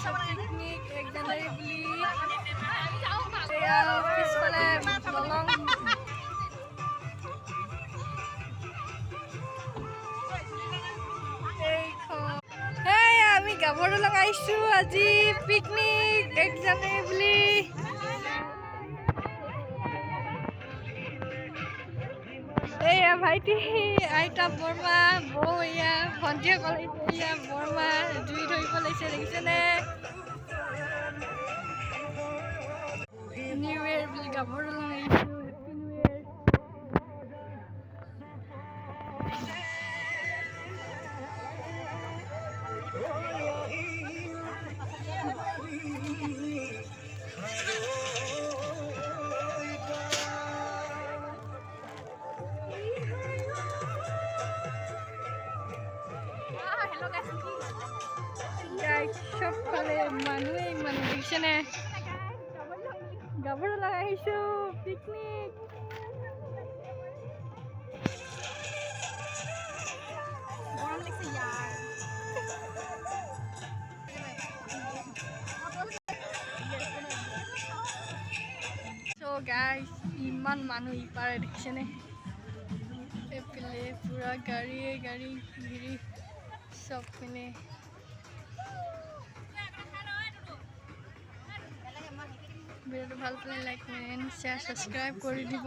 picnic এক জানুৱাৰী বুলি এয়া পিছফালে দলং আমি গাভৰু লগাইছো আজি পিকনিক এক জানুৱাৰী বুলি এয়া ভাইটি আইতা বৰমা বৌ এয়া ভণ্টিসকল এয়া বৰমা জুই ধৰিব লাগিছে দেখিছেনে নিউ ইয়েৰ বুলি গাভৰু লগাইছো হেপী নিউ ইয়েৰ সবফালে মানুহেই মানুহ দেখিছেনে গাভৰু লগাইছো পিকনিক গৰম লাগিছে ইয়াৰ So guys, ইমান মানুহ ইপাৰে দেখিছেনে এফালে পুৰা গাড়ী চব পিনে ভিডিঅ'টো ভাল পালে লাইক কমেণ্ট শ্বেয়াৰ ছাবস্ক্ৰাইব কৰি দিব